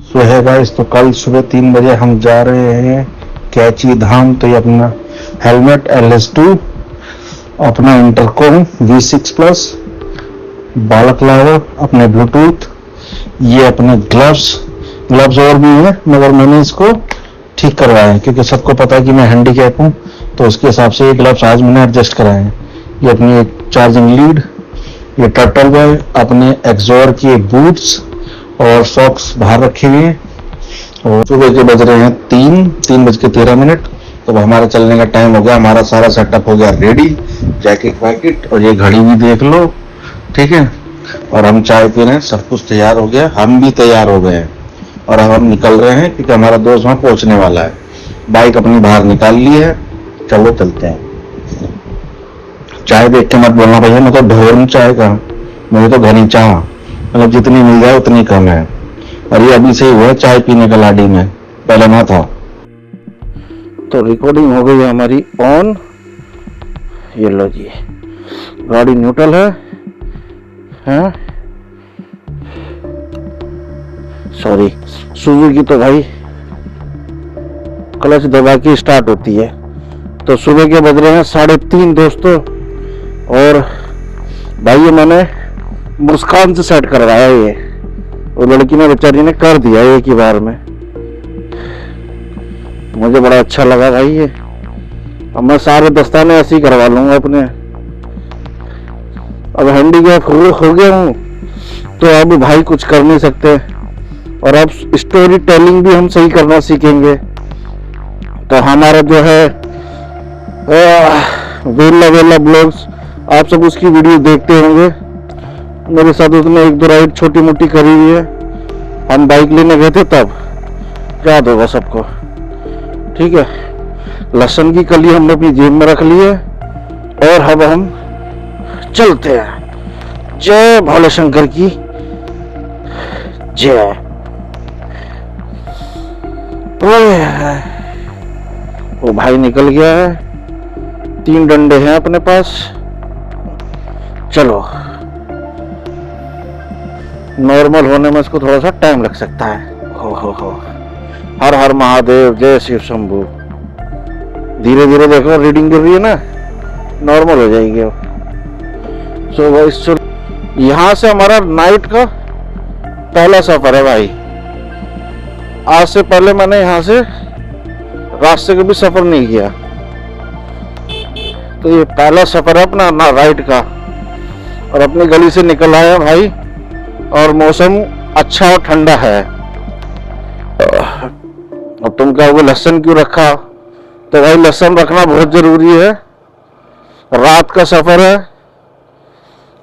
सो है गाइस, तो कल सुबह 3 बजे हम जा रहे हैं कैची धाम। तो ये अपना हेलमेट LS2, अपना इंटरकॉम V6 प्लस, बालकलावा, अपने ब्लूटूथ, ये अपने ग्लव्स और भी है, मगर मैंने इसको ठीक करवाया है क्योंकि सबको पता है कि मैं हैंडीकैप हूँ, तो उसके हिसाब से ये ग्लव्स आज मैंने एडजस्ट कराए हैं। ये अपनी एक चार्जिंग लीड, ये टर्टल बॉय, अपने एक्सोर की बूट्स और सॉक्स बाहर रखे हुए हैं। और सुबह के बज रहे हैं 3:13। तो हमारा चलने का टाइम हो गया। हमारा सारा सेटअप हो गया रेडी, जैकेट वैकेट और ये घड़ी भी देख लो, ठीक है। और हम चाय पी रहे हैं, सब कुछ तैयार हो गया, हम भी तैयार हो गए हैं और अब हम निकल रहे हैं क्योंकि हमारा दोस्त वहां पहुंचने वाला है। बाइक अपनी बाहर निकाल ली है, चलो चलते हैं। चाय देख के मत बोलना भैया, मैं तो ढोर हूँ चाय का, मुझे तो घनी चाह, मतलब जितनी मिल जाए उतनी कम है। और ये अभी से ही हुआ है चाय पीने का लाडी में, पहले ना था। तो रिकॉर्डिंग हो गई है हमारी ऑन। ये लो जी, गाड़ी न्यूट्रल है, हैं? सॉरी, सुजुकी तो भाई क्लच दबा के स्टार्ट होती है। तो सुबह के बज रहे हैं 3:30 दोस्तों। और भाई ये मैंने मुस्कान से सेट करवाया, ये वो लड़की ने बेचारी ने कर दिया एक ही बार में, मुझे बड़ा अच्छा लगा भाई ये। अब मैं सारे दस्ताने ऐसे ही करवा लूंगा अपने। अब हैंडीकैप हो गया हूँ तो अब भाई कुछ कर नहीं सकते, और अब स्टोरी टेलिंग भी हम सही करना सीखेंगे। तो हमारा जो है वेला ब्लॉग्स, आप सब उसकी वीडियो देखते होंगे। मेरे साथ उसने 1-2 राइड छोटी मोटी करी हुई है, हम बाइक लेने गए थे तब, याद होगा सबको, ठीक है। लहसुन की कली हमने अपनी जेब में रख ली है और अब हम चलते हैं। जय भोले शंकर की जय। वो भाई निकल गया है, 3 डंडे हैं अपने पास, चलो। नॉर्मल होने में इसको थोड़ा सा टाइम लग सकता है। हो हर हर महादेव, जय शिव शंभू। धीरे धीरे देखो, रीडिंग गिर रही है ना, नॉर्मल हो जाएगी अब। सो भाई यहाँ से हमारा नाइट का पहला सफर है भाई। आज से पहले मैंने यहाँ से रास्ते का भी सफर नहीं किया, तो ये पहला सफर है अपना ना राइड का। और अपनी गली से निकल आया भाई, और मौसम अच्छा और ठंडा है। अब तुम कहोगे लहसुन क्यों रखा, तो भाई लहसुन रखना बहुत जरूरी है। रात का सफर है,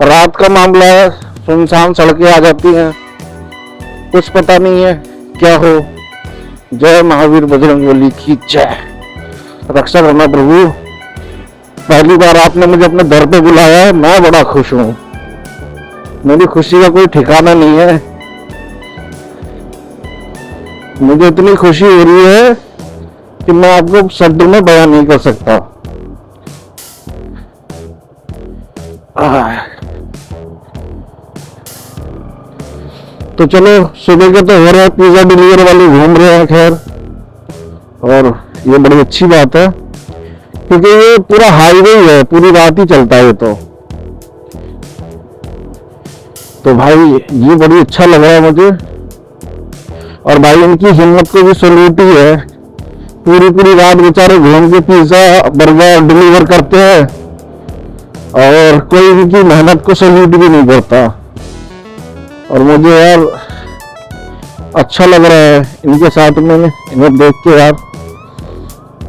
रात का मामला है, सुनसान सड़कें आ जाती हैं, कुछ पता नहीं है क्या हो। जय महावीर बजरंगबली की जय। रक्षा करना प्रभु। पहली बार आपने मुझे अपने दर पे बुलाया है, मैं बड़ा खुश हूं। मेरी खुशी का कोई ठिकाना नहीं है। मुझे इतनी खुशी हो रही है कि मैं आपको शब्दों में बयान नहीं कर सकता। तो चलो, सुबह के तो हो रहा है, पिज्जा डिलीवरी वाले घूम रहे हैं खैर, और ये बड़ी अच्छी बात है क्योंकि ये पूरा हाईवे ही है, पूरी रात ही चलता है ये तो भाई ये बड़ी अच्छा लग रहा है मुझे। और भाई इनकी हिम्मत को भी सैल्यूट ही है, पूरी रात बेचारे घूम के पिज्जा बर्गर डिलीवर करते हैं और कोई इनकी मेहनत को सैल्यूट भी नहीं करता। और मुझे यार अच्छा लग रहा है इनके साथ में इन्हें देख के यार,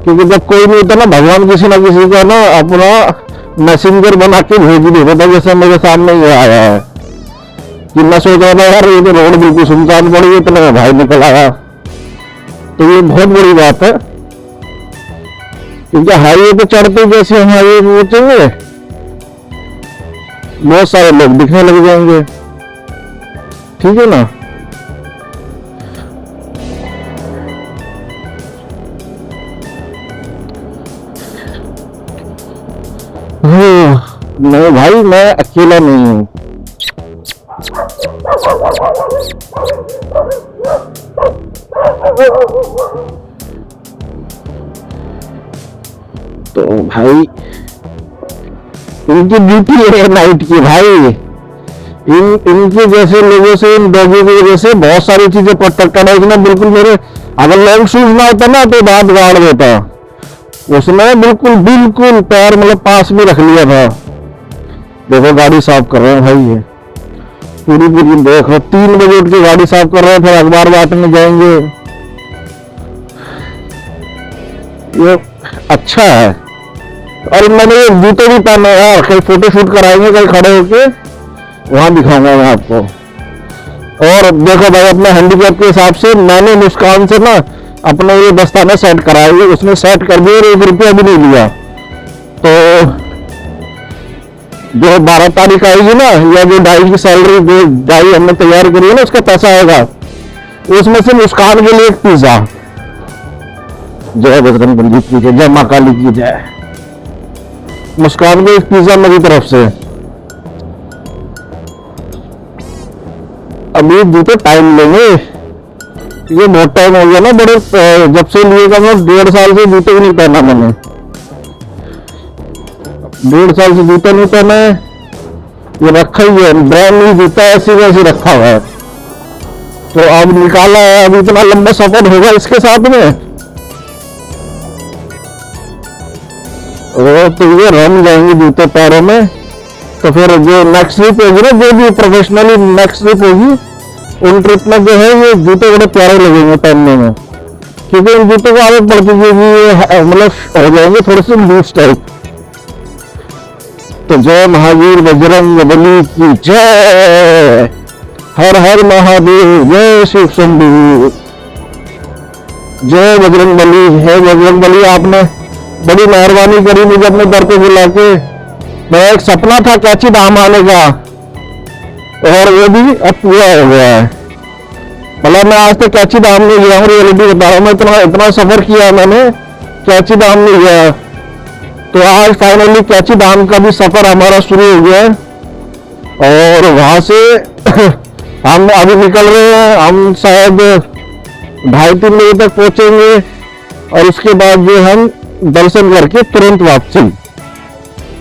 क्योंकि जब कोई नहीं होता ना, भगवान किसी ना किसी का ना अपना मैसेंजर बना के भेज ही देता, जैसे मेरे सामने ये आया है कि मैं सोच रहा था यार ये तो रोड बिल्कुल सुनसान पड़ी है, इतना भाई निकल आया। तो ये बहुत बड़ी बात है, क्योंकि हाईवे पे चढ़ते जैसे हम हाईवे पे पहुंचेंगे बहुत सारे लोग दिखने लग जाएंगे, ठीक है ना। नहीं भाई, मैं अकेला नहीं हूं। तो भाई इनकी ड्यूटी है नाइट की भाई। इनके जैसे लोगों से, इन डॉगी की वजह से बहुत सारी चीजें प्रोटेक्टेड है। इसने बिल्कुल मेरे, अगर लॉन्ग शूज ना होता ना तो बात गाड़ देता। उसने बिल्कुल बिल्कुल पैर मतलब पास में रख लिया था। देखो गाड़ी साफ कर रहे हैं भाई, ये पूरी पूरी देखो 3 बजे उठ के गाड़ी साफ कर रहे हैं, फिर अखबार बांटने जाएंगे। ये अच्छा है। और मैंने ये जूते भी पहने यार, कहीं फोटो शूट कराएंगे कहीं खड़े होके, वहां दिखाऊंगा मैं आपको। और देखो भाई अपने हैंडीकैप के हिसाब से मैंने मुस्कान से ना अपने ये दस्ताना सेट कराया, उसने सेट कर दिया और 1 रुपया भी नहीं लिया। तो जो 12 तारीख आएगी ना, या जो डाई की सैलरी, जो डाई हमने तैयार करी है ना, उसका पैसा आएगा, उसमें से मुस्कान के लिए एक पिज्जा। जय बजरंग बली की जय, जय मां काली की जय। मुस्कान को एक पिज्जा मेरी तरफ से। अभी जूते टाइम लेंगे, ये बहुत टाइम हो गया ना, बड़े जब से लिए का मैं 1.5 साल से जूते भी नहीं पहना मैंने। 1.5 साल से जूता नहीं पहना है, ये रखा ही है, ब्रांड न्यू जूता ऐसे वैसे रखा हुआ है। तो अब निकाला है, अब इतना लंबा सफर होगा इसके साथ में, तो ये रम जाएंगे जूते पैरों में। तो फिर जो नेक्स्ट ट्रिप होगी ना, जो भी प्रोफेशनली नेक्स्ट ट्रिप होगी, उन ट्रिप में जो है ये जूते बड़े प्यारे लगेंगे पहनने में, क्योंकि इन जूतों को आदत पड़ चुकी है, मतलब हो जाएंगे थोड़े से लूज टाइप। तो जय महावीर बजरंग बली की जय, हर हर महादेव, जय शिव शंभू, जय बजरंग बली। है बजरंग बली, आपने बड़ी मेहरबानी करी मुझे अपने दर पे बुला के। मेरा एक सपना था कैची धाम आने का, और वो भी अब पूरा हो गया है। मतलब मैं आज तक कैची धाम नहीं गया हूँ, रियलिटी बता रहा हूँ। मैं इतना सफर किया मैंने, कैची धाम नहीं गया। तो आज फाइनली कैची धाम का भी सफर हमारा शुरू हो गया है, और वहां से हम अभी निकल रहे हैं। हम शायद 2:30-3 बजे तक पहुंचेंगे, और उसके बाद जो हम दर्शन करके तुरंत वापसी।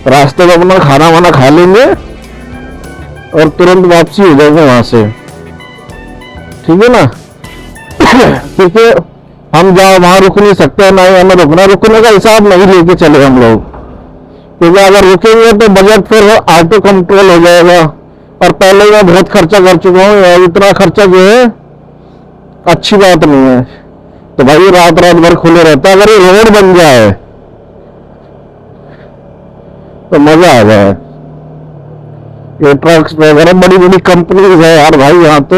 रास्ते में अपना खाना वाना खा लेंगे और तुरंत वापसी हो जाएंगे वहां से, ठीक है ना। क्योंकि हम जहाँ वहां रुक नहीं सकते, ना ही हमें रुकना, रुकने का हिसाब नहीं लेके चले हम लोग, क्योंकि अगर रुकेंगे तो बजट फिर ऑटो कंट्रोल हो जाएगा। और पहले मैं बहुत खर्चा कर चुका हूँ, इतना खर्चा जो है अच्छी बात नहीं है। तो भाई रात रात भर खुले रहता है, अगर ये रोड बन जाए तो मजा आ जाए। ये ट्रक्स वगैरह बड़ी बड़ी कंपनीज है यार भाई यहाँ तो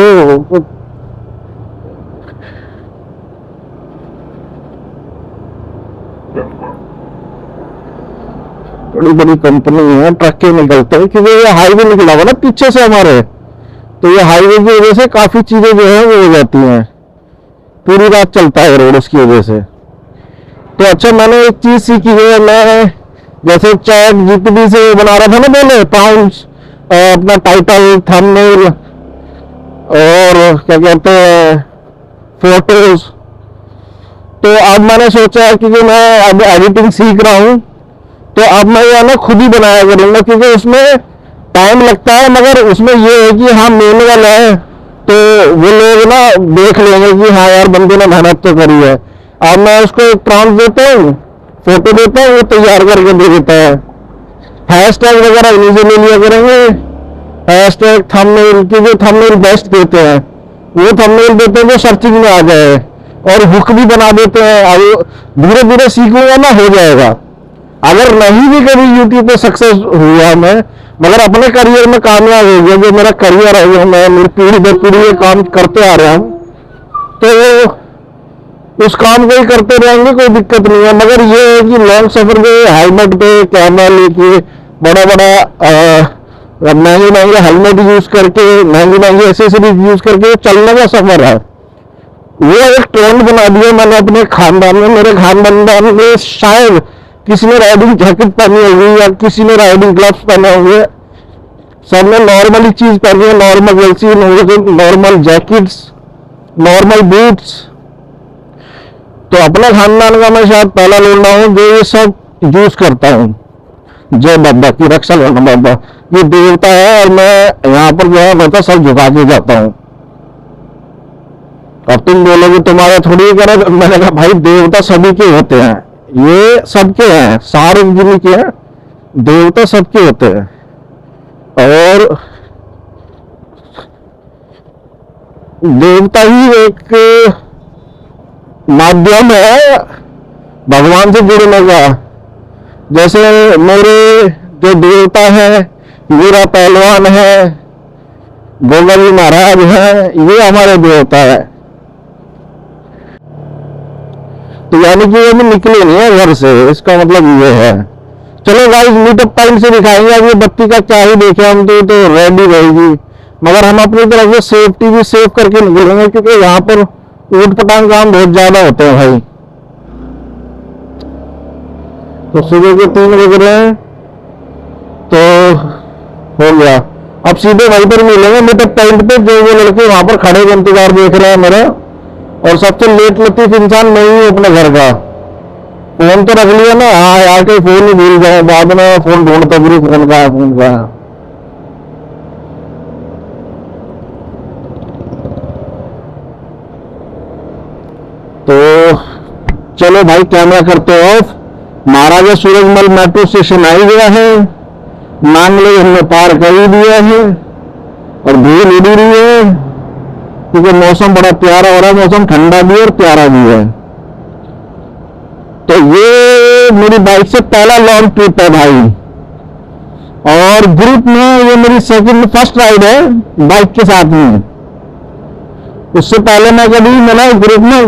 बड़ी बड़ी कंपनी है, ट्रकें निकलते हैं, क्योंकि ये हाईवे निकला हुआ ना पीछे से हमारे, तो ये हाईवे की वजह से काफी चीजें जो है वो हो जाती हैं, पूरी रात चलता है रोड उसकी वजह से। तो अच्छा, मैंने एक चीज सीखी है, मैं जैसे चैट जीपीटी से बना रहा था ना पहले पाउंड्स, अपना टाइटल, थंबनेल और क्या कहते हैं फोटोज, तो अब मैंने सोचा है कि मैं अब एडिटिंग सीख रहा हूँ, तो अब मैं ये ना खुद ही बनाया करूंगा, क्योंकि उसमें टाइम लगता है, मगर उसमें ये है कि हाँ मैनुअल है, तो वो लोग ना देख लेंगे कि हाँ यार बंदे ने मेहनत तो करी है। अब मैं उसको प्रॉम्प्ट देता हूँ, फोटो देता हूँ, वो तैयार करके दे देता है। हैशटैग वगैरह इन्हीं से ले लिया करेंगे, हैशटैग, थंबनेल, क्योंकि थंबनेल बेस्ट देते हैं, वो थंबनेल देते हैं जो सर्चिंग में आ जाए, और हुक भी बना देते हैं। धीरे धीरे सीखूंगा ना, हो जाएगा। अगर नहीं भी कभी यूट्यूब पे सक्सेस हुआ मैं, मगर अपने करियर में कामयाब हो गया, जो मेरा करियर है, मैं मेरी पीढ़ी दर पीढ़ी ये काम करते आ रहा हूँ, तो उस काम को ही करते रहेंगे, कोई दिक्कत नहीं है। मगर ये है कि लॉन्ग सफर में हेलमेट पे कैमरा लेके, बड़ा बड़ा महंगे महंगे हेलमेट यूज करके, महंगी महंगी एसेसरीज यूज करके चलने का सफर है, वो एक ट्रेंड बना दिया मैंने अपने खानदान में। मेरे खानदान में शायद किसी ने राइडिंग जैकेट पहनी होगी, या किसी ने राइडिंग ग्लव्स पहने होंगे, सबने नॉर्मली चीज पहनी है, normal Jersey, normal jackets, normal boots. तो अपने खानदान का मैं शायद पहला लौंडा हूँ जो ये सब यूज करता हूँ। जय बाबा की रक्षा करना बाबा, ये देवता है और मैं यहाँ पर जो है मतलब सब झुका के जाता हूँ। अब तुम बोलोगे तुम्हारा थोड़ी करे, मैंने कहा भाई देवता सभी के होते हैं, ये सबके हैं, सार्वजनिक के हैं, देवता सबके होते हैं। और देवता ही एक माध्यम है भगवान से जुड़ने का। जैसे मेरे जो देवता है, वीरा पहलवान है, गोगल महाराज है, ये हमारे देवता है। तो यानी कि ये भी निकले नहीं है घर से, इसका मतलब ये है। चलो गाइस मीटअप पॉइंट से दिखाएंगे। अब ये बत्ती का क्या ही देखे हम, तो रेडी रहेगी, मगर हम अपनी तरफ से सेफ्टी भी सेव करके निकलेंगे, क्योंकि यहाँ पर ऊट पटांग काम बहुत ज्यादा होते हैं भाई। तो सुबह के 3 बज रहे हैं, तो हो गया। अब सीधे वहीं पर मिलेंगे मीटअप पॉइंट पे, जो वो लड़के वहां पर खड़े इंतजार देख रहे हैं मेरा। और सबसे लेट लतीफ इंसान मैं ही हूँ अपने घर का। फोन तो रख लिया ना, हाँ यार के फोन ही भूल जाए, बाद में फोन ढूंढता फिर फोन का है, फोन का है। तो चलो भाई कैमरा करते off. Maharaja Surajmal metro station आ गया है, नांगले हमने पार कर ही दिया है और धूल उड़ी रही है, क्योंकि मौसम बड़ा प्यारा हो रहा है, मौसम ठंडा भी है और प्यारा भी है। तो ये मेरी बाइक से पहला लॉन्ग ट्रिप है भाई, और ग्रुप में ये मेरी फर्स्ट राइड है बाइक के साथ में। उससे पहले मैं कभी मैंने ग्रुप में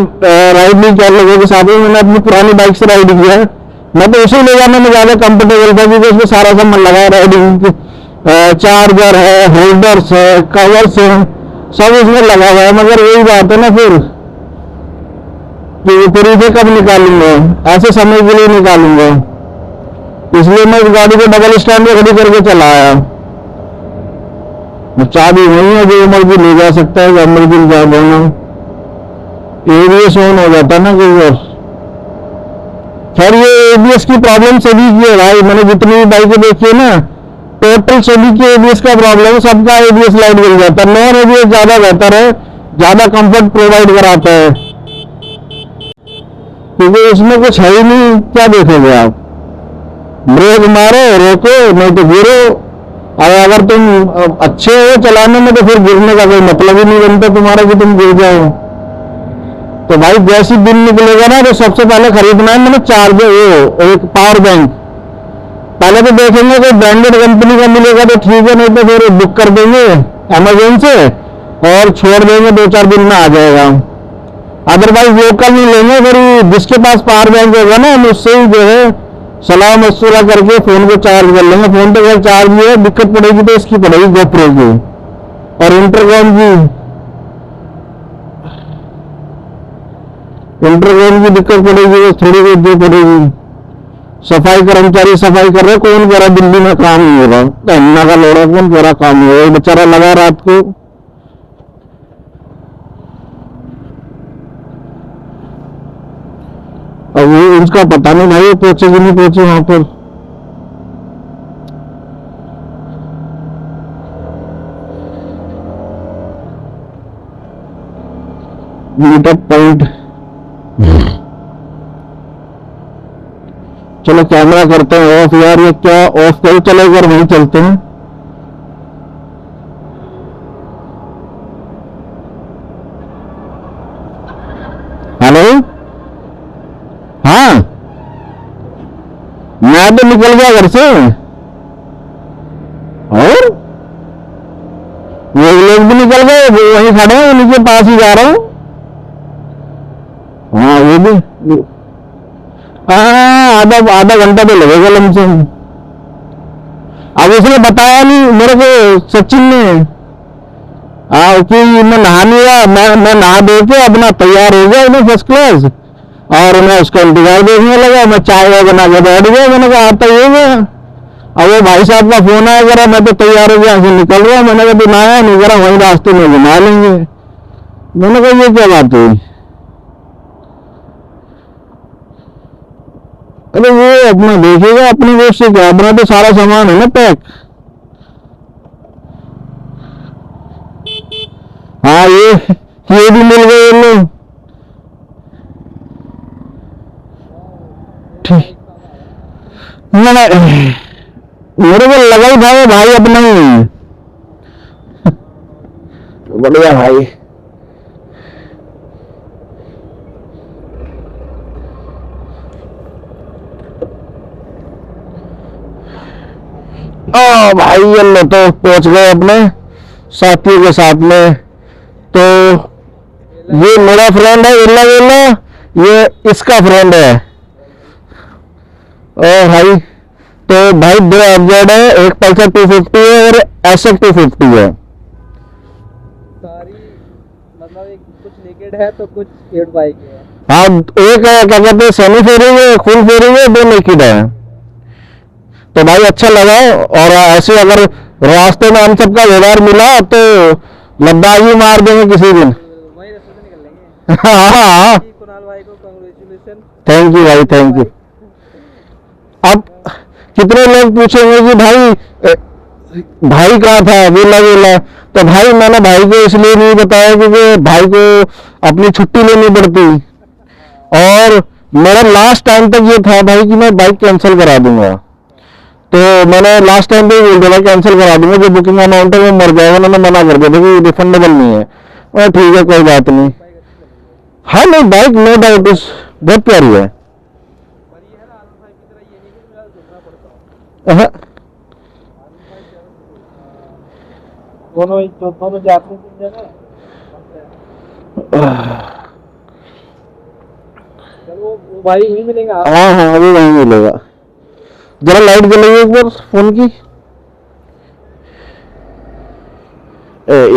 राइड नहीं किया लोगों के साथ में, मैंने अपनी पुरानी बाइक से राइड किया है। मैं तो उसे ले जाने में ज्यादा कंफर्टेबल था, क्योंकि उसमें सारा सामान लगा है, राइडिंग चार्जर है, होल्डर्स है, कवर्स है, सब इसमें लगा हुआ है। मगर वही बात है ना फिर कि फिर इसे कब निकालूंगा, ऐसे समय के लिए निकालूंगा, इसलिए मैं इस गाड़ी को डबल स्टैंड में खड़ी करके चला आया। चाबी वही है, जो मर्जी ले जा सकता है, जब मर्जी जा देना। एबीएस ऑन हो जाता है ना कई बार। खैर ये एबीएस की प्रॉब्लम सभी की है भाई, मैंने जितनी भी बाइकें देखी है ना, टोटल सभी के एबीएस का प्रॉब्लम है, सबका एबीएस लाइट जल जाता है। नॉन एबीएस ज्यादा बेहतर है, ज्यादा कंफर्ट प्रोवाइड कराता है, क्योंकि उसमें कुछ है ही नहीं। क्या देखोगे आप, ब्रेक मारो रोको, नहीं तो गिरो। और अगर तुम अच्छे हो चलाने में, तो फिर गिरने का कोई मतलब ही नहीं बनता तुम्हारा कि तुम गिर जाओ। तो भाई जैसे दिन निकलेगा ना, तो सबसे पहले खरीदना है मैंने चार्जर, वो एक पावर बैंक। पहले तो देखेंगे कोई ब्रांडेड कंपनी का मिलेगा तो ठीक है, नहीं तो फिर बुक कर देंगे अमेजोन से और छोड़ देंगे, 2-4 दिन में आ जाएगा। अदरवाइज लोकल नहीं लेंगे, फिर जिसके पास पावर बैंक होगा ना, हम उससे ही जो है सलाह मशवरा करके फोन को चार्ज कर लेंगे। फोन तो अगर चार्ज नहीं है, दिक्कत पड़ेगी तो इसकी पड़ेगी गोप्रो की और इंटरकॉम की दिक्कत पड़ेगी, तो थोड़ी बहुत जो पड़ेगी। सफाई कर्मचारी सफाई कर रहे, कौन कह रहा दिल्ली में काम नहीं हो रहा, पहनना का लोड़ा, कौन कह रहा काम नहीं हो रहा, बेचारा लगा रात को। अब वो उसका पता नहीं भाई, पहुंचे कि नहीं पहुंचे वहां पर। मीटअप पॉइंट, चलो कैमरा करते हैं ऑफ यार, ये क्या ऑफ कर, चलो एक बार वहीं चलते हैं। हेलो, हाँ मैं तो निकल गया घर से, और वो लोग भी निकल गए, वो वहीं खड़े हैं, उनके पास ही जा रहा हूँ। हाँ वो भी, हाँ आधा घंटा तो लगेगा लमसम। अब उसने बताया नहीं मेरे को सचिन ने, हाँ कि मैं नहा नहीं हुआ, मैं नहा दे के अपना तैयार हो गया एकदम फर्स्ट क्लास, और मैं उसका इंतजार देखने लगा। मैं चाय वाय बना के बैठ गया, मैंने कहा आता ही होगा। अब वो भाई साहब का फोन आया करा, मैं तो तैयार हो गया, निकल रहा, मैंने कहा दिन आया नहीं करा, वहीं रास्ते में घुमा लेंगे। मैंने कहा ये क्या बात हुई? अरे वो अपना देखेगा, अपने वो से क्या, अपना तो सारा सामान है ना पैक। हाँ ये भी मिल गए ये लोग। ठीक, मेरे को लगा ही था भाई अपना ही है। बढ़िया भाई। ओ भाई ये लो तो पहुंच गए अपने साथियों के साथ में। तो ये मेरा फ्रेंड है इल्ला विल्ला, ये इसका फ्रेंड है। ओ भाई तो भाई 2 एफजेड है, एक पल्सर 250 है और एसएफ 250 है। सारी मतलब एक कुछ नेकेड है तो कुछ स्केट बाइक है। हाँ एक क्या कहते हैं सेमी फेयरिंग है, फुल फेयरिंग है, 2 नेकेड है। तो भाई अच्छा लगा। और ऐसे अगर रास्ते में हम सबका व्यवहार मिला तो लद्दाख भी मार देंगे किसी दिन। वही रास्ते से निकल लेंगे। हाँ कुणाल भाई को कांग्रेचुलेशन। थैंक यू भाई, थैंक यू। अब कितने लोग पूछेंगे कि भाई कहाँ था, वेला वेला। तो भाई मैंने भाई को इसलिए नहीं बताया क्योंकि भाई को अपनी छुट्टी लेनी पड़ती, और मेरा लास्ट टाइम तक ये था भाई कि मैं बाइक कैंसिल करा दूंगा। तो मैंने लास्ट टाइम पे बोल दिया कैंसिल करा दूंगा, जो बुकिंग अमाउंट है वो मर जाएगा। उन्होंने मना कर दिया था कि रिफंडेबल नहीं है। और ठीक है कोई बात नहीं। हाँ नहीं बाइक नो डाउट बहुत प्यारी है। पर ये है ना R15 की तरह ये नहीं कि मेरा झुकना पड़ता हो। दोनों जाते हैं तीन जगह। चलो वो भाई वहीं मिलेंगे। हाँ हाँ अभी वहीं मिलेगा। जरा लाइट जलेगी एक बार फोन की।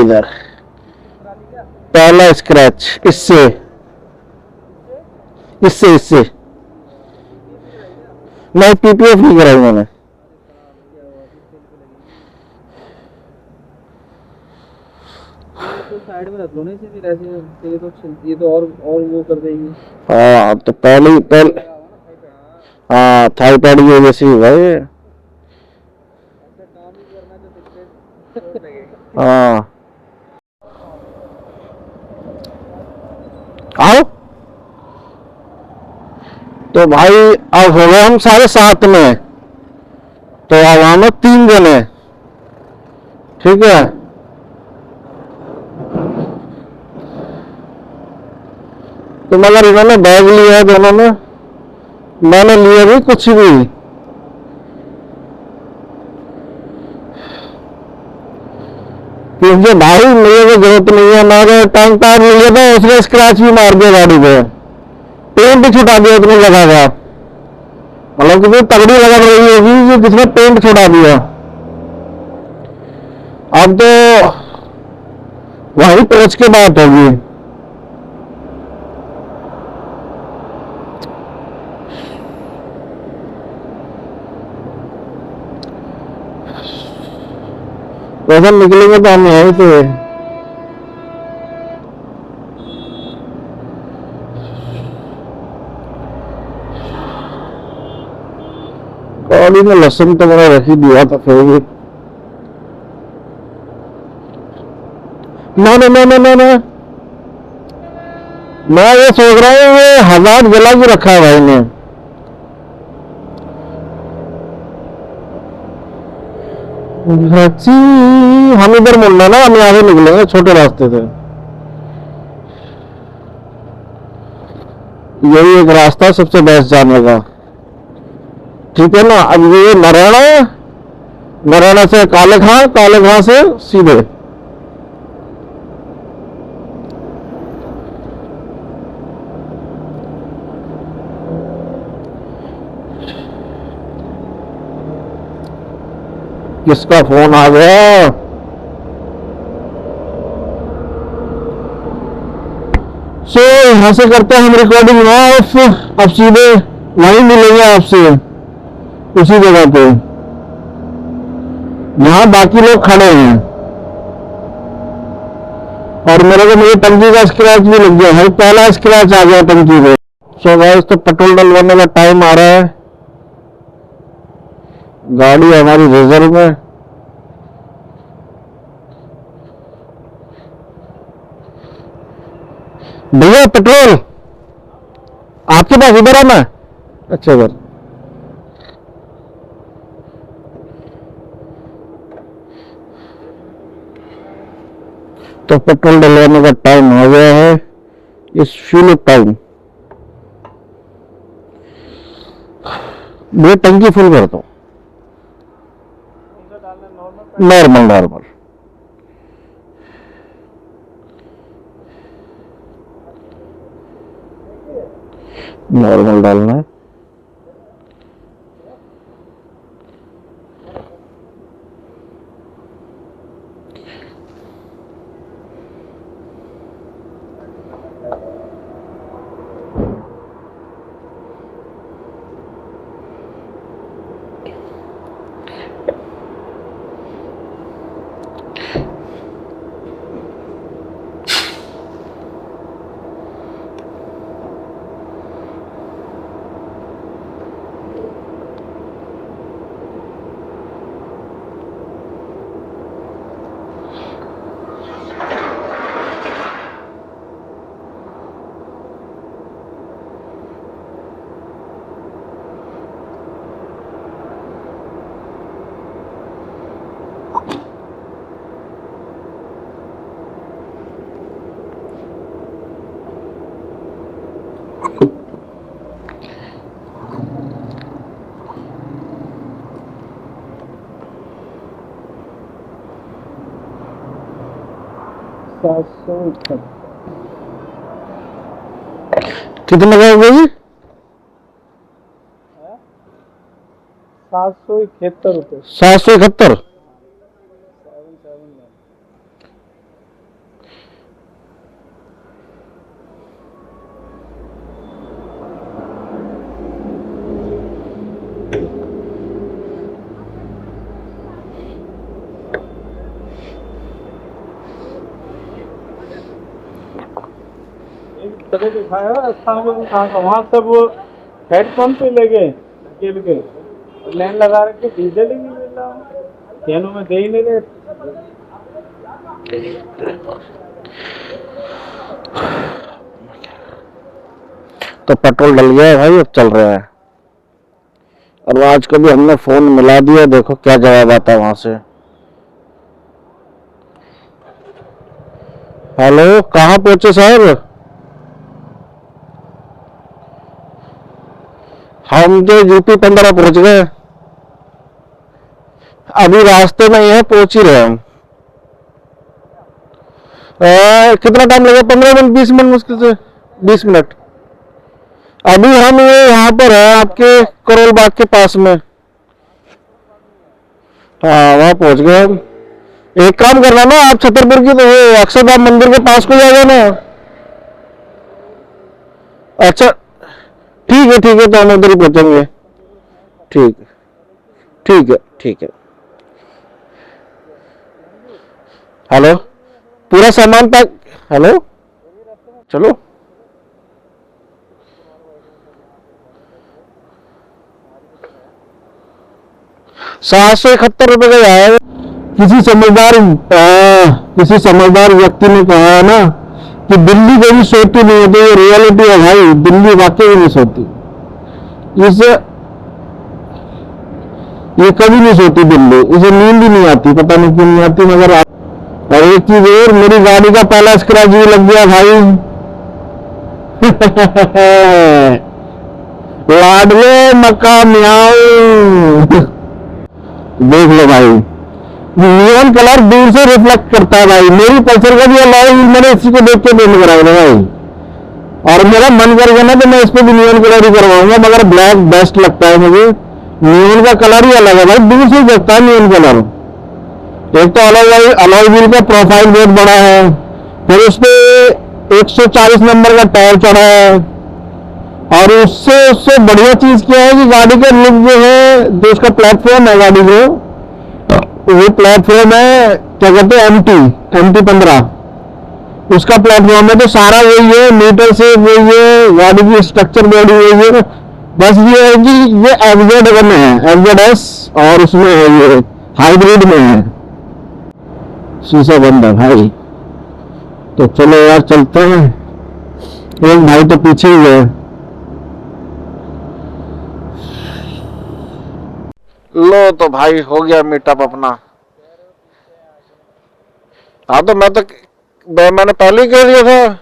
इधर पहला स्क्रैच इससे इससे इससे नहीं पीपीएफ नहीं कराई मैंने। तो साइड में रख लो ना इसे, फिर ऐसे ये तो और वो कर देगी। हाँ तो पहले हाँ थाई पैड की वजह से हुआ ये। काम ही करना तो दिक्कत लगेगा। हाँ आओ। तो भाई अब हो गए हम सारे साथ में, तो अब हम 3 जने, ठीक है। तो मगर इन्होंने बैग लिया है दोनों ने, मैंने लिया भी कुछ भी। क्योंकि भाई मुझे को जरूरत नहीं है। मैं टैंक टायर लिया था, उसने स्क्रैच भी मार दिया गाड़ी पे, पेंट भी छुटा दिया उतनी जगह का। मतलब कितनी तगड़ी लगा रही होगी कि जिसने पेंट छुटा दिया। अब तो वहीं पहुंच के बात होगी। वैसा निकलेंगे तो हम यहीं पे। गाड़ी में लहसुन तो मैंने रख ही दिया था फिर भी। ना ना ना ना ना ना, मैं ये सोच रहा हूँ ये 1000 जला के रखा है भाई ने। हम इधर मुड़ना ना, हम यहाँ से निकलेंगे छोटे रास्ते से। यही एक रास्ता है सबसे बेस्ट जाने का, ठीक है ना। अब ये नरैना से काले खां से सीधे। किसका फोन आ गया? सो यहां से करते हैं हम रिकॉर्डिंग ऑफ। अब सीधे वहीं मिलेंगे आपसे उसी जगह पे, जहां बाकी लोग खड़े हैं। और मेरे को मेरी टंकी का स्क्रैच भी लग गया है, पहला स्क्रैच आ गया टंकी पे। सो गाइस, तो पेट्रोल डलवाने का टाइम आ रहा है। गाड़ी हमारी रिजर्व में। भैया पेट्रोल आपके पास, इधर आना है। अच्छा सर, तो पेट्रोल डलवाने का टाइम आ गया है। इस फ्यूल टाइम मैं टंकी फुल करता हूँ। नॉर्मल नॉर्मल नॉर्मल डालना है। कितने का होगा जी? 771 रुपये। 771। तभी दिखाया स्थान को कहाँ का, वहाँ सब हेडपम्प पे ले गए धकेल के, लाइन लगा रखे, डीजल ही नहीं मिल रहा, कैनों में दे ही नहीं रहे। तो पेट्रोल डल गया है भाई, अब चल रहा है। और आज को भी हमने फोन मिला दिया, देखो क्या जवाब आता है वहां से। हेलो, कहाँ पहुंचे साहब? हम तो यूपी 15 पहुंच गए, अभी रास्ते में ही है, पहुंच ही रहे हम। कितना टाइम लगेगा? 15 मिनट, 20 मिनट, मुश्किल से 20 मिनट। अभी हम ये यहाँ पर है आपके करोल बाग के पास में। हाँ, वहां पहुंच गए हम। एक काम करना ना, आप छतरपुर की तो वो अक्षरधाम मंदिर के पास को जाएगा ना। अच्छा ठीक है, तो हम उधर ही पहुंचेंगे। ठीक है, ठीक है, ठीक है। हेलो, पूरा सामान पैक। हेलो, चलो। 771 रुपए का आया। किसी समझदार व्यक्ति ने कहा है ना कि दिल्ली कभी सोती नहीं होती, ये रियलिटी है भाई, दिल्ली वाकई नहीं सोती। ये कभी नहीं सोती दिल्ली, इसे नींद ही नहीं आती, पता नहीं क्यों नहीं आती। मगर और एक चीज और, मेरी गाड़ी का पहला स्क्रैच भी लग गया भाई। लाडले मक्का म्याऊ। देख लो भाई, नियॉन कलर दूर से रिफ्लेक्ट करता है भाई। मेरी पल्सर का भी अलॉय मैंने इसी को देख के पेंट कराया भाई, और मेरा मन कर गया ना तो मैं इस पे भी नियॉन कलर ही करवाऊंगा, मगर ब्लैक बेस्ट लगता है मुझे। नियॉन का कलर ही अलग है भाई, दूर से देखता है नियॉन कलर। एक तो अलॉय व्हील का प्रोफाइल बहुत बड़ा है, फिर उस पे 140 नंबर का टायर चढ़ा है, और उससे बढ़िया चीज क्या है कि गाड़ी का लुक जो है, जो उसका प्लेटफॉर्म है गाड़ी को, वो प्लेटफॉर्म है क्या कहते हैं, MT 15। उसका प्लेटफॉर्म है, तो सारा वही है, मीटर से वही है, गाड़ी की स्ट्रक्चर बॉडी वही है, बस ये है कि ये FZ1 है, FZS, और उसमें है ये हाइब्रिड में है। शीशा बंद है भाई। तो चलो यार चलते हैं, एक भाई तो पीछे ही है। लो तो भाई हो गया मीटअप अपना। हाँ तो मैंने पहले ही कह दिया था।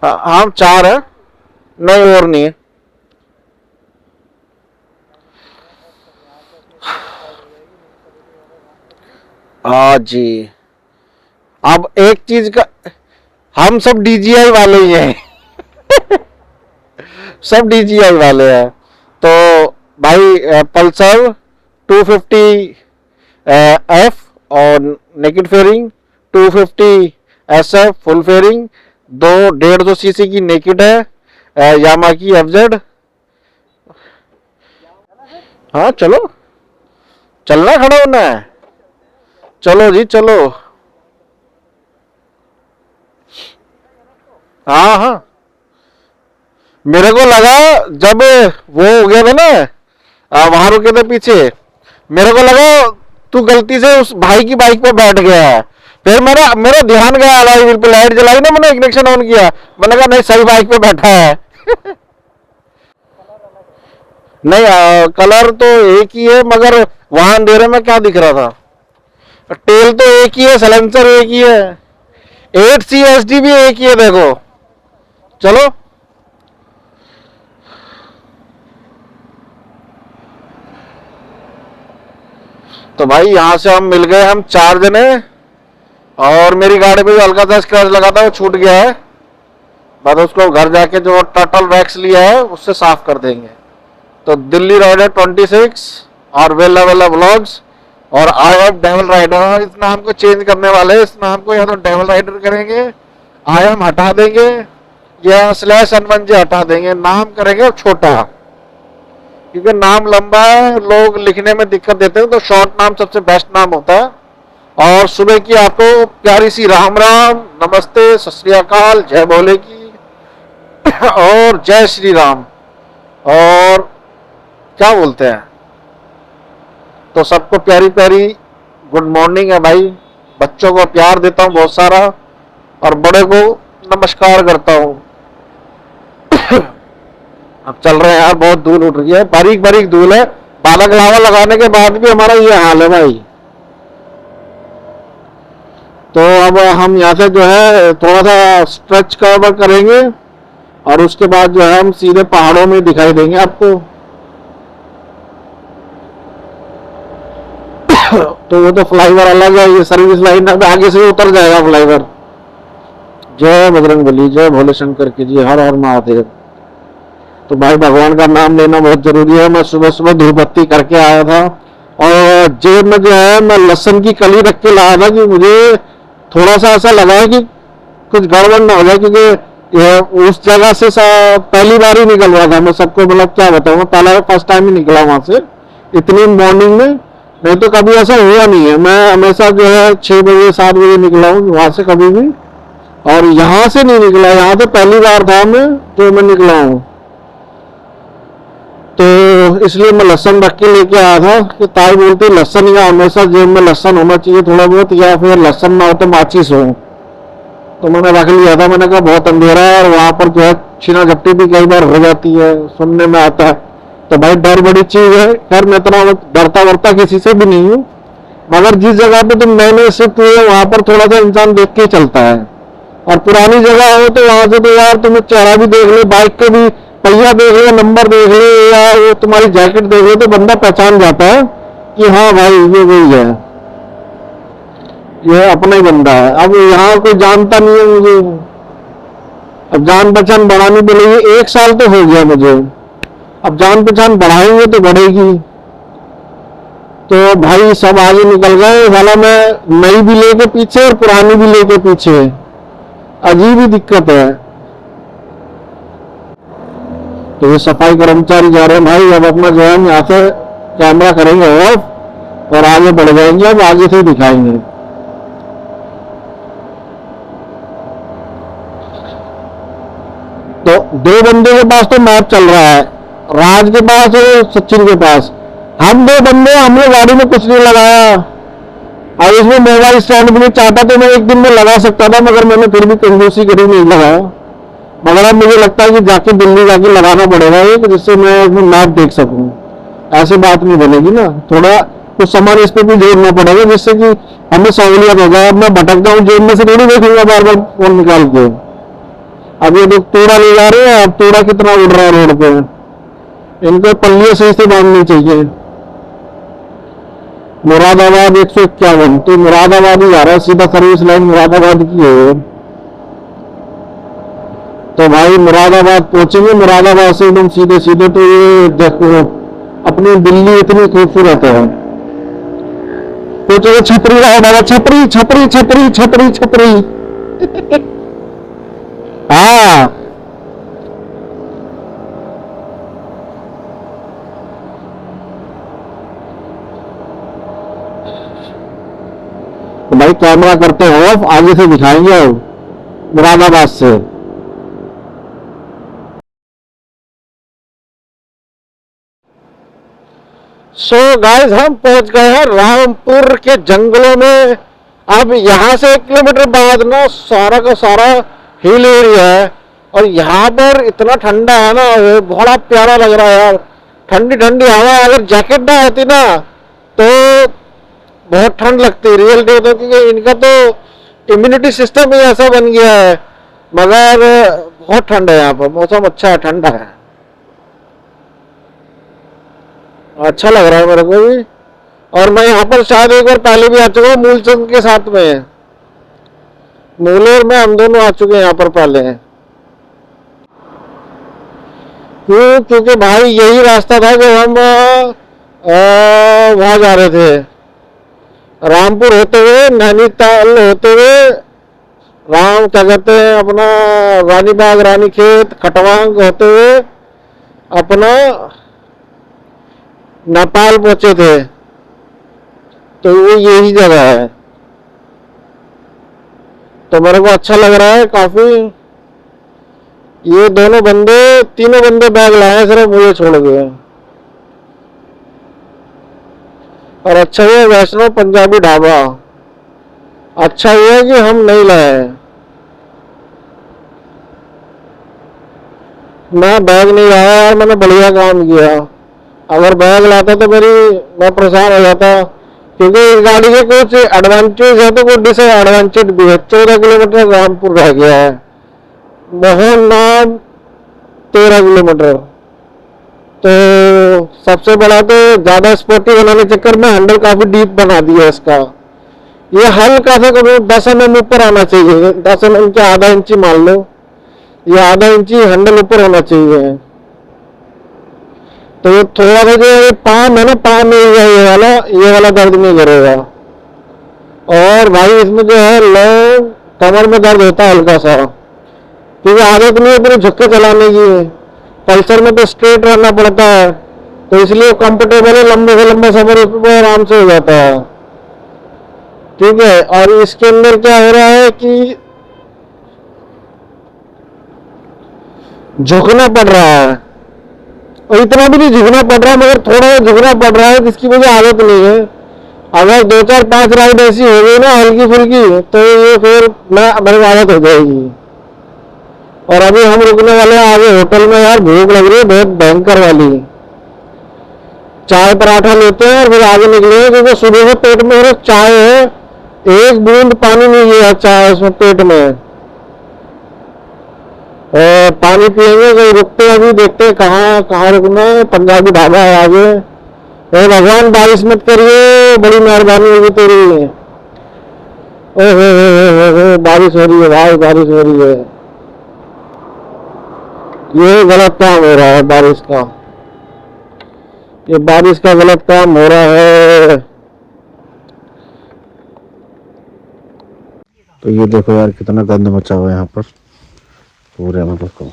हाँ 4 है, नहीं और नहीं है। हाँ जी, अब एक चीज का, हम सब DJI वाले ही हैं। सब DJI वाले हैं। तो भाई पल्सर 250 F और naked fairing, 250 SF full fairing, 150 CC की नेकेड है, यामा की FZ। हाँ चलो, चलना, खड़ा होना है, चलो जी चलो। हाँ हाँ, मेरे को लगा जब वो हो गया था ना, वहां रुके थे पीछे, मेरे को लगा तू गलती से उस भाई की बाइक पे बैठ गया है। फिर मेरा ध्यान गया, भाई व्हील पे लाइट जलाई ना, मैंने इग्निशन ऑन किया, मैंने कहा नहीं सही बाइक पे बैठा है। नहीं कलर तो एक ही है, मगर वहां अंधेरे में क्या दिख रहा था। टेल तो एक ही है, सलेंसर एक ही है, 8CSD भी एक ही है, देखो। चलो तो भाई यहां से हम मिल गए, हम 4 जने, और मेरी गाड़ी पे हल्का सा स्क्रैच लगा था, वो छूट गया है। बाद उसको घर जाके जो टर्टल वैक्स लिया है उससे साफ कर देंगे। तो दिल्ली राइडर 26 और वेला वेला व्लॉग्स और आई एम डेविल राइडर, इस नाम को चेंज करने वाले, इस नाम को या तो डेविल राइडर करेंगे, आई एम हटा देंगे, या /N1J हटा देंगे, नाम करेंगे छोटा, क्योंकि नाम लंबा है, लोग लिखने में दिक्कत देते हैं, तो शॉर्ट नाम सबसे बेस्ट नाम होता है। और सुबह की आपको प्यारी सी राम राम, नमस्ते, सत श्री अकाल, जय भोले की और जय श्री राम, और क्या बोलते हैं, तो सबको प्यारी प्यारी गुड मॉर्निंग है भाई। बच्चों को प्यार देता हूँ बहुत सारा, और बड़े को नमस्कार करता हूँ। अब चल रहे हैं यार, बहुत धूल उठ रही है, बारीक बारीक धूल है, पालक लावा लगाने के बाद भी हमारा ये हाल है भाई। तो अब हम यहाँ से जो है थोड़ा सा स्ट्रेच कवर करेंगे, और उसके बाद जो है हम सीधे पहाड़ों में दिखाई देंगे आपको। तो वो तो फ्लाईओवर अलग है, ये सर्विस लाइन अब आगे से उतर जाएगा फ्लाईओवर। जय बजरंगबली, जय भोले शंकर की जी, हर हर महादेव। तो भाई भगवान का नाम लेना बहुत जरूरी है। मैं सुबह सुबह धूप बत्ती करके आया था, और जेब में जो है मैं लहसुन की कली रख के लाया था, कि मुझे थोड़ा सा ऐसा लगा है कि कुछ गड़बड़ ना हो जाए, क्योंकि उस जगह से पहली बार ही निकल रहा था। मैं सबको मतलब क्या बताऊंगा, पहला फर्स्ट टाइम ही निकला वहां से इतनी मॉर्निंग में, नहीं तो कभी ऐसा हुआ नहीं है। मैं हमेशा जो है 6 बजे 7 बजे निकला हूँ वहां से कभी भी, और यहाँ से नहीं निकला, यहाँ से पहली बार था मैं निकला हूँ। तो इसलिए मैं लहसुन रख के लेके आया था, कि ताई बोलती लहसुन या हमेशा जेब में लहसुन होना चाहिए थोड़ा बहुत, या फिर लहसुन ना हो तो माचिस हो। तो मैंने रख लिया था, मैंने कहा बहुत अंधेरा है, और वहां पर जो है छीना झपटी भी कई बार हो जाती है, सुनने में आता है। तो भाई डर बड़ी चीज है। खैर मैं इतना डरता वरता किसी से भी नहीं हूँ, मगर जिस जगह पे तुम नए नए शिफ्ट हुए वहां पर थोड़ा सा इंसान देख के चलता है। और पुरानी जगह हो तो वहां से तो यार तुम्हें चेहरा भी देख ले, बाइक के भी पहिया देख ले, नंबर देख ले, या वो तुम्हारी जैकेट देख ले, तो बंदा पहचान जाता है कि हाँ भाई ये वही है, ये अपना ही बंदा है। अब यहाँ कोई जानता नहीं है मुझे, अब जान पहचान बढ़ानी पड़ेगी। 1 साल तो हो गया मुझे, अब जान पहचान बढ़ाएंगे तो बढ़ेगी। तो भाई सब आगे निकल गए, वाला मैं नई भी लेके पीछे और पुरानी भी लेके पीछे, अजीब ही दिक्कत है। तो ये सफाई कर्मचारी जा रहे हैं भाई, अब अपना जो है यहाँ से कैमरा करेंगे ऑफ और आगे बढ़ जाएंगे, अब आगे से दिखाएंगे। दो बंदे के पास तो मैप चल रहा है, राज के पास और सचिन के पास। हम दो बंदे, हमने गाड़ी में कुछ नहीं लगाया। अब इसमें मोबाइल स्टैंड भी नहीं, चाहता तो मैं एक दिन में लगा सकता था, मगर मैंने फिर भी कंजूसी करी, नहीं लगाया। मगर अब मुझे लगता है कि जाके दिल्ली जाके लगाना पड़ेगा एक, जिससे मैं इसमें मैप देख सकूं। ऐसी बात नहीं बनेगी ना, थोड़ा कुछ सामान इस पे भी जोड़ना पड़ेगा, जिससे कि हमें सहूलियत हो जाए। अब मैं भटक जाऊं, जेब में से थोड़ी देखूंगा बार बार फोन निकाल के। अब ये लोग तोड़ा ले जा रहे हैं, अब तोड़ा कितना उड़ रहा है रोड पे, इनको पल्लियों सही से बांधनी चाहिए। मुरादाबाद 151, तो मुरादाबाद ही जा रहा है, सीधा सर्विस लाइन मुरादाबाद की है। तो भाई मुरादाबाद पहुंचेंगे, मुरादाबाद से एकदम सीधे सीधे। तो ये देखो अपनी दिल्ली इतनी खूबसूरत है। सोचो छतरी रहा बाबा, छतरी छतरी छतरी छतरी छतरी। हाँ तो भाई कैमरा करते हो ऑफ, आगे से दिखाएंगे अब मुरादाबाद से। सो गाइस हम पहुंच गए हैं रामपुर के जंगलों में। अब यहाँ से 1 किलोमीटर बाद ना सारा का सारा हिल एरिया है, और यहाँ पर इतना ठंडा है ना, वो बड़ा प्यारा लग रहा है यार। ठंडी ठंडी हवा, अगर जैकेट ना आती ना तो बहुत ठंड लगती है रियलिटी। तो क्योंकि इनका तो इम्यूनिटी सिस्टम ही ऐसा बन गया है। मगर बहुत ठंड है यहाँ पर, मौसम अच्छा है, ठंडा है, अच्छा लग रहा है मेरे को भी। और मैं यहाँ पर शायद एक बार पहले भी आ चुका हूँ मूलचंद के साथ में। मूले और मैं हम दोनों आ चुके हैं यहाँ पर पहले। क्योंकि भाई यही रास्ता था जब हम वहां जा रहे थे, रामपुर होते हुए, नैनीताल होते हुए, राम क्या कहते हैं अपना रानीबाग, रानीखेत, खटवांग होते हुए अपना नेपाल पहुंचे थे। तो ये यही जगह है, तो मेरे को अच्छा लग रहा है काफी। ये दोनों बंदे, तीनों बंदे बैग लाए सिर्फ मुझे छोड़ गए। और अच्छा ये वैष्णव पंजाबी ढाबा, अच्छा ये है कि हम नहीं लाए। मैं बैग नहीं लाया यार, मैंने बढ़िया काम किया। अगर बैग लाता तो मैं परेशान हो जाता, क्योंकि इस गाड़ी के कुछ एडवांटेज है तो कुछ डिसएडवांटेज भी है। 14 किलोमीटर रामपुर रह गया है, मोहन नाम 13 किलोमीटर। तो सबसे बड़ा तो ज्यादा स्पोर्टी बनाने के चक्कर में हैंडल काफी डीप बना दिया इसका। ये हल्का सा कभी 10 mm ऊपर आना चाहिए, 10 mm के आधा इंची मान लो, ये आधा इंची हैंडल ऊपर होना चाहिए। तो ये थोड़ा सा जो पाम है ना, पाम में ये वाला दर्द नहीं करेगा। और भाई इसमें जो है लोग कमर में दर्द होता है हल्का सा, क्योंकि आदत नहीं है पूरे झुक के चलाने की। पल्सर में तो स्ट्रेट रहना पड़ता है, तो इसलिए कंफर्टेबल है, लंबे से लंबा सफर उसमें आराम से हो जाता है। ठीक है, और इसके अंदर क्या हो रहा है कि झुकना पड़ रहा है, और इतना भी नहीं झुकना पड़ रहा, मगर थोड़ा झुकना पड़ रहा है, जिसकी मुझे आदत नहीं है। अगर 2 4 5 राइड ऐसी हो गई ना हल्की फुल्की, तो ये फिर मेरी आदत हो जाएगी। और अभी हम रुकने वाले हैं आगे होटल में। यार भूख लग रही है बहुत भयंकर वाली, चाय पराठा लेते हैं और फिर आगे निकलेंगे, क्योंकि सुबह से पेट में सिर्फ चाय है, एक बूंद पानी नहीं गया चाय उसमें पेट में। और पानी पियेंगे, कहीं रुकते हैं, अभी देखते हैं कहाँ रुकना है। पंजाबी ढाबा है आगे। भगवान बारिश मत करिए, बड़ी मेहरबानी होगी तेरी। ओह बारिश हो रही है भाई, बारिश हो रही है। ये गलत काम हो रहा है बारिश का, ये बारिश का गलत काम हो रहा है। तो ये देखो यार कितना गंद मचा हुआ है यहाँ पर पूरे में। देखो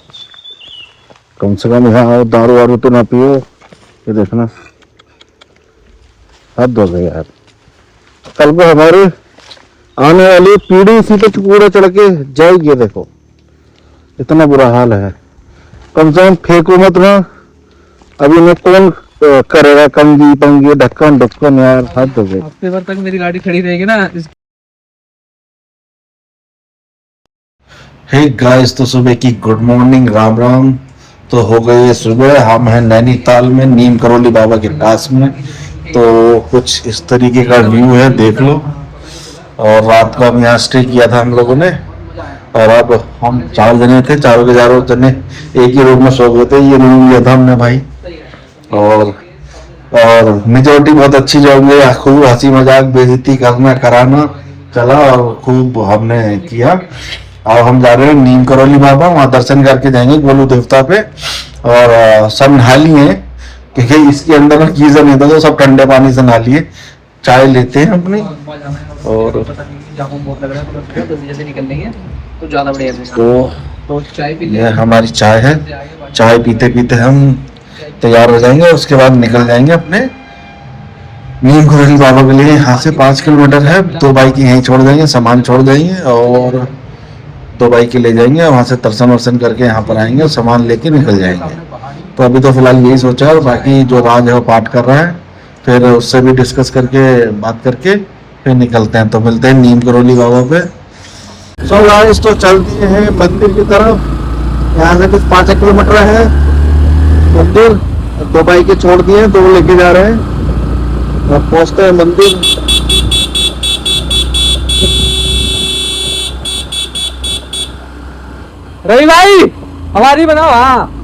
कम से कम यहाँ दारू वारू तो ना पियो। ये देखना हद हो गई यार। कल को हमारी आने वाली पीढ़ी इसी पे पूरा चढ़ के जाएगी। देखो इतना बुरा हाल है। कम से कम फेंको मत ना। अभी मैं कौन करेगा कंगी पंगी ढक्कन ढक्कन यार, हद हो गई। हफ्ते भर तक मेरी गाड़ी खड़ी रहेगी ना। हे गाइस, तो सुबह की गुड मॉर्निंग, राम राम। तो हो गई है सुबह, हम हैं नैनीताल में नीम करौली बाबा के पास में। तो कुछ इस तरीके का व्यू है, देख लो। और रात को हम यहाँ स्टे किया था हम लोगों ने। और अब हम 4 जने थे, चारों के चारों जने एक ही रूम में सो गए थे। ये रूम लिया था हमने भाई। और मेजोरिटी बहुत अच्छी जो है, खूब हंसी मजाक बेइज्जती करना कराना चला और खूब हमने किया। अब हम जा रहे हैं नीम करौली बाबा, वहाँ दर्शन करके जाएंगे गोलू देवता पे। और सब नहा लिए क्योंकि इसके अंदर में गीजर नहीं था, तो सब ठंडे पानी से नहा लिए। चाय लेते हैं अपनी और तो ज्यादा बढ़िया तो चाय पी ये हमारी चाय है। चाय पीते पीते हम तैयार हो जाएंगे, उसके बाद निकल जाएंगे अपने नीम करौली बाबा के लिए। यहाँ से 5 किलोमीटर है। 2 बाइक यहीं छोड़ देंगे, सामान छोड़ देंगे और 2 बाइक ले जाएंगे। वहाँ से दर्शन वर्शन करके यहाँ पर आएंगे और सामान लेके निकल जाएंगे। तो अभी तो फिलहाल यही सोचा है, और बाकी जो राज है वो पाठ कर रहा है, फिर उससे भी डिस्कस करके बात करके फिर निकलते हैं। तो मिलते हैं नीम करौली बाबा पे। सो गाइस, तो चलते हैं मंदिर की तरफ। यहाँ से कुछ 5 किलोमीटर है मंदिर। 2 बाइकें छोड़ दिए, 2 लेके जा रहे हैं। अब पहुँचते हैं मंदिर। रवि भाई हमारी बनाओ। हाँ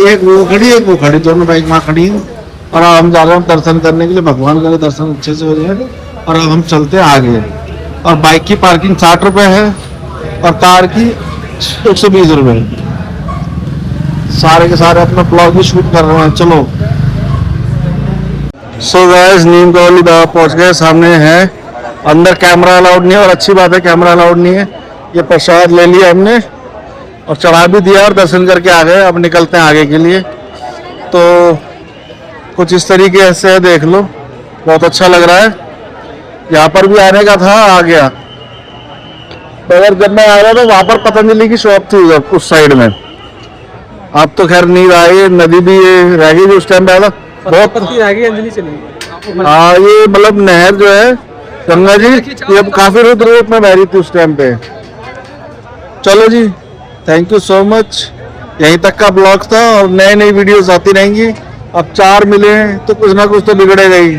एक वो खड़ी, एक वो खड़ी, दोनों बाइक वहाँ खड़ी हैं। और अब हम जा रहे हैं दर्शन करने के लिए, भगवान का दर्शन अच्छे से हो जाए। और अब हम चलते हैं आगे। और बाइक की पार्किंग 60 रुपए है और कार की 120 रुपए। सारे के सारे अपना ब्लॉग भी शूट कर रहे हैं। चलो। सो गाइस, नीम करौली बाबा पहुंच गए। सामने है, अंदर कैमरा अलाउड नहीं है, और अच्छी बात है कैमरा अलाउड नहीं है। ये प्रसाद ले लिया हमने और चढ़ा भी दिया और दर्शन करके आ गए। अब निकलते हैं आगे के लिए। तो कुछ इस तरीके से है, देख लो, बहुत अच्छा लग रहा है। यहाँ पर भी आने का था, आ गया। मगर जब मैं आ रहा था वहां पर पतंजलि की शॉप थी उधर उस साइड में। अब तो खैर नहीं रहा है, नदी भी रह गई जो उस टाइम पे आया था। बहुत अंजलि चली। हाँ, ये मतलब नहर जो है गंगा जी, ये अब काफी रुद्र रूप में बह रही थी उस टाइम पे। चलो जी, थैंक यू सो मच। यहीं तक का ब्लॉग था और नई नई वीडियोस आती रहेंगी। अब 4 मिले हैं तो कुछ ना कुछ तो बिगड़ेगा ही।